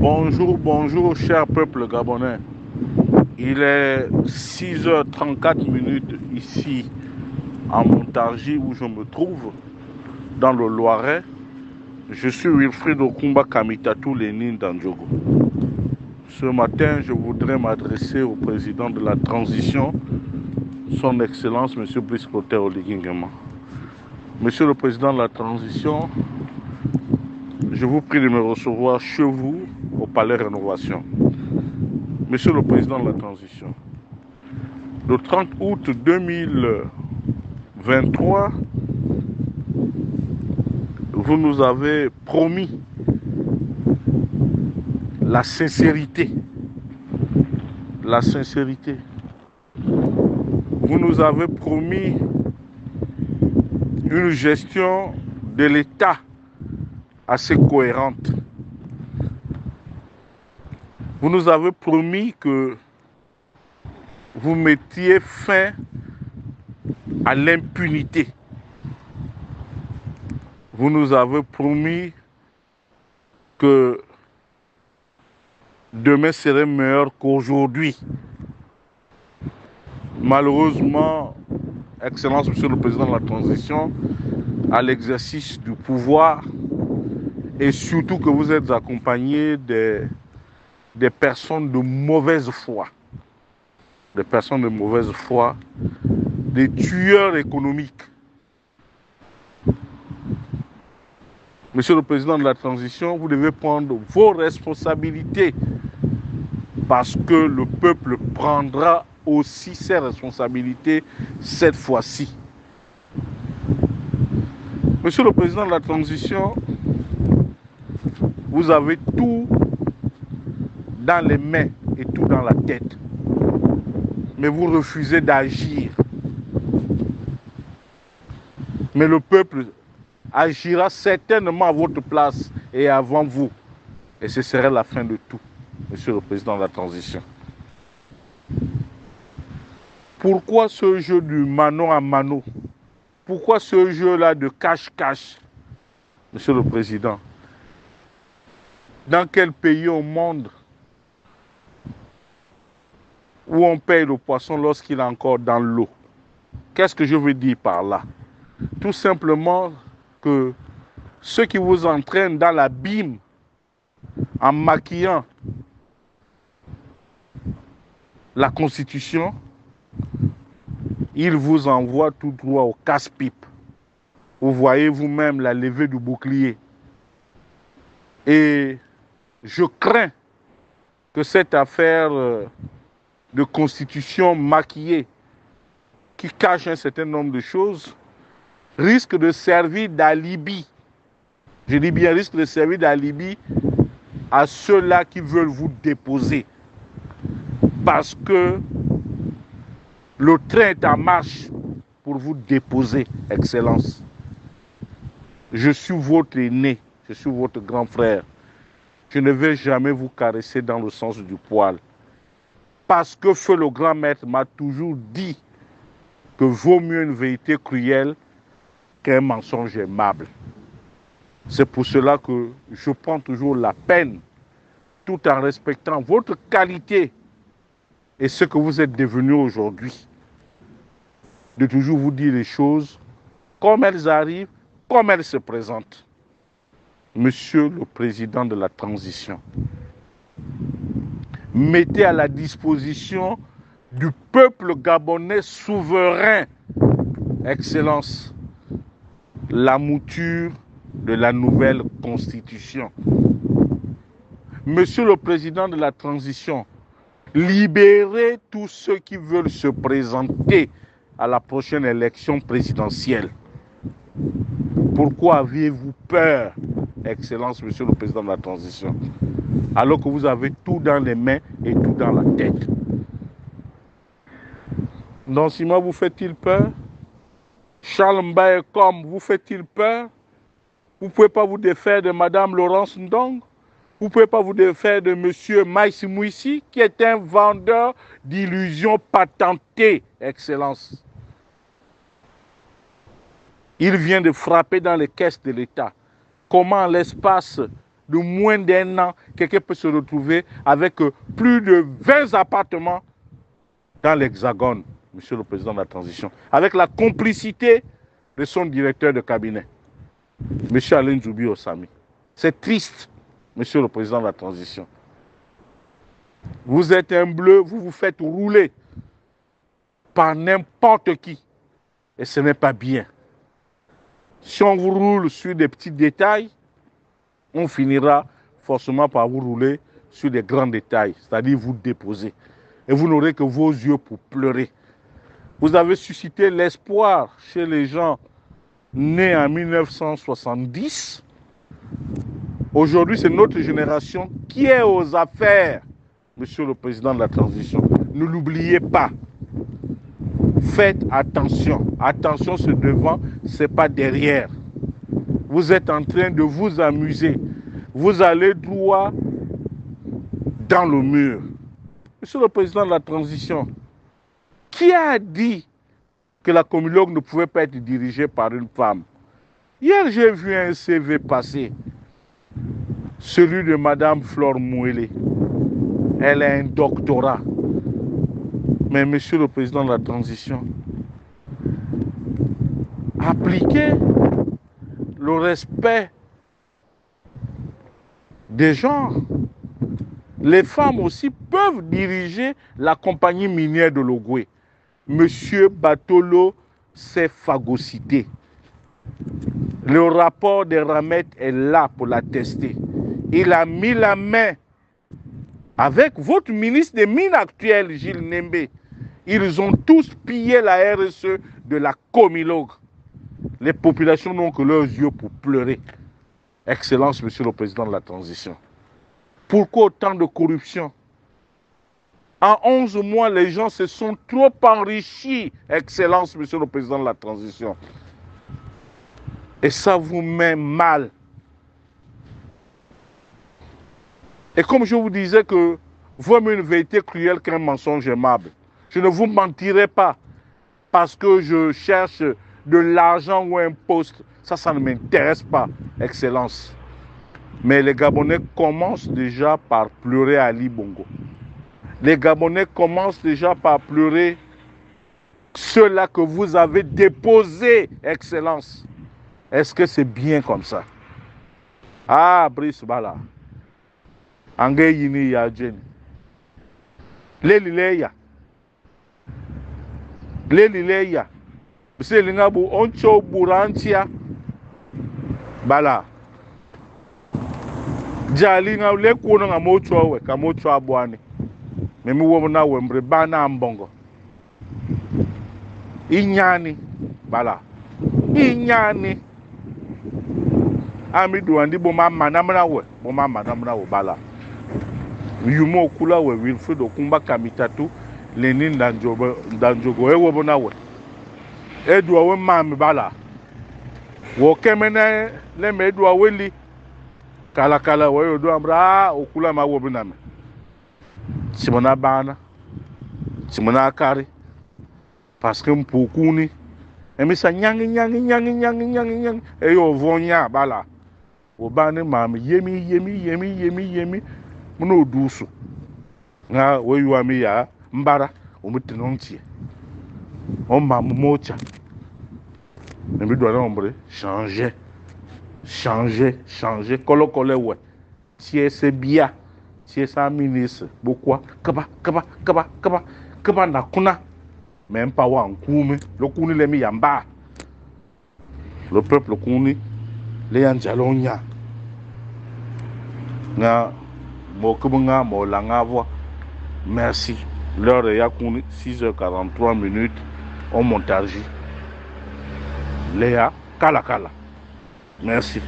Bonjour, bonjour, cher peuple gabonais. Il est 6h34 ici en Montargis où je me trouve, dans le Loiret. Je suis Wilfried Okumba Kamitatou Lénine Dandjogo. Ce matin, je voudrais m'adresser au président de la transition, son Excellence, M. Brice Clotaire Oligui Nguema. Monsieur le président de la transition, je vous prie de me recevoir chez vous au Palais Rénovation. Monsieur le président de la transition, le 30 août 2023, vous nous avez promis la sincérité. La sincérité. Vous nous avez promis une gestion de l'État assez cohérente. Vous nous avez promis que vous mettiez fin à l'impunité. Vous nous avez promis que demain serait meilleur qu'aujourd'hui. Malheureusement, Excellence, Monsieur le Président de la Transition, à l'exercice du pouvoir, et surtout que vous êtes accompagné des personnes de mauvaise foi. Des personnes de mauvaise foi, des tueurs économiques. Monsieur le Président de la Transition, vous devez prendre vos responsabilités parce que le peuple prendra aussi ses responsabilités cette fois-ci. Monsieur le Président de la Transition, vous avez tout dans les mains et tout dans la tête. Mais vous refusez d'agir. Mais le peuple agira certainement à votre place et avant vous. Et ce serait la fin de tout, Monsieur le Président de la Transition. Pourquoi ce jeu du mano à mano? Pourquoi ce jeu-là de cache-cache, Monsieur le Président? Dans quel pays au monde où on paye le poisson lorsqu'il est encore dans l'eau? Qu'est-ce que je veux dire par là? Tout simplement que ceux qui vous entraînent dans l'abîme en maquillant la Constitution, ils vous envoient tout droit au casse-pipe. Vous voyez vous-même la levée du bouclier. Et je crains que cette affaire de Constitution maquillée qui cache un certain nombre de choses risque de servir d'alibi. Je dis bien risque de servir d'alibi à ceux-là qui veulent vous déposer. Parce que le train est en marche pour vous déposer, Excellence. Je suis votre aîné, je suis votre grand frère. Je ne vais jamais vous caresser dans le sens du poil. Parce que Feu le grand maître m'a toujours dit que vaut mieux une vérité cruelle qu'un mensonge aimable. C'est pour cela que je prends toujours la peine, tout en respectant votre qualité et ce que vous êtes devenu aujourd'hui, de toujours vous dire les choses comme elles arrivent, comme elles se présentent. Monsieur le Président de la Transition, mettez à la disposition du peuple gabonais souverain, Excellence, la mouture de la nouvelle Constitution. Monsieur le Président de la Transition, libérez tous ceux qui veulent se présenter à la prochaine élection présidentielle. Pourquoi aviez-vous peur, Excellence, Monsieur le Président de la Transition, alors que vous avez tout dans les mains et tout dans la tête? Nansima vous fait-il peur? Charles Mbaye comme vous fait-il peur? Vous ne pouvez pas vous défaire de Mme Laurence Ndong? Vous ne pouvez pas vous défaire de M. Maïs Mouissi, qui est un vendeur d'illusions patentées, Excellence. Il vient de frapper dans les caisses de l'État. Comment, en l'espace de moins d'un an, quelqu'un peut se retrouver avec plus de 20 appartements dans l'Hexagone, Monsieur le Président de la Transition, avec la complicité de son directeur de cabinet, Monsieur Alain Zoubi Osami. C'est triste, Monsieur le Président de la Transition. Vous êtes un bleu, vous vous faites rouler par n'importe qui. Et ce n'est pas bien. Si on vous roule sur des petits détails, on finira forcément par vous rouler sur des grands détails, c'est-à-dire vous déposer. Et vous n'aurez que vos yeux pour pleurer. Vous avez suscité l'espoir chez les gens nés en 1970. Aujourd'hui, c'est notre génération qui est aux affaires, Monsieur le Président de la Transition. Ne l'oubliez pas. Faites attention. Attention, c'est devant, c'est pas derrière. Vous êtes en train de vous amuser. Vous allez droit dans le mur. Monsieur le Président de la Transition, qui a dit que la Comilogue ne pouvait pas être dirigée par une femme? Hier, j'ai vu un CV passer, celui de Madame Flore Mouélé. Elle a un doctorat. Mais Monsieur le Président de la Transition, appliquez le respect des genres. Les femmes aussi peuvent diriger la compagnie minière de Logoué. Monsieur Batolo s'est phagocyté. Le rapport des ramettes est là pour l'attester. Il a mis la main avec votre ministre des Mines actuel, Gilles Nembe. Ils ont tous pillé la RSE de la Comilogue. Les populations n'ont que leurs yeux pour pleurer. Excellence, Monsieur le Président de la Transition. Pourquoi autant de corruption? En 11 mois, les gens se sont trop enrichis. Excellence, Monsieur le Président de la Transition. Et ça vous met mal. Et comme je vous disais que vaut mieux une vérité cruelle qu'un mensonge aimable. Je ne vous mentirai pas parce que je cherche de l'argent ou un poste. Ça ne m'intéresse pas, Excellence. Mais les Gabonais commencent déjà par pleurer Ali Bongo. Les Gabonais commencent déjà par pleurer ceux-là que vous avez déposés, Excellence. Est-ce que c'est bien comme ça? Ah, Brice Bala. Angé Yini Yadjen. Lelileya. Lelileya. Bise lingabu oncho burantia. Bala. Jali nga le kuno nga mocho we ka mocho abwani. Memi wo na we mbre bana ambongo. Inyani bala. Inyani. Ami duandi bo mama namna we, bo mama namna we bala. Yumo kula we Wilfred Okumba Kamitatu Lenin Danjogo e wo bona we. Edwa we mama bala. Wo kemene le me edwa we li. Kala we odo amra okula ma wo bina me. Simona bana. Simona kari. Parce que mpokuni emi sa nyangi e yo vonya bala. Wo bana mam yemi muno dusu. Nga we yuami ya mbara omutinontie. On mam mocha. Emi do na ombre changer kolo ouais. Si c'est bien, si c'est un ministre, pourquoi kaba na kuna même pas wa nkume le kuni le mi yamba le peuple kuni le yanjalonya na mo kubunga mo langa voix. Merci. L'heure est à 6h43 au montage. Léa Kala. Merci.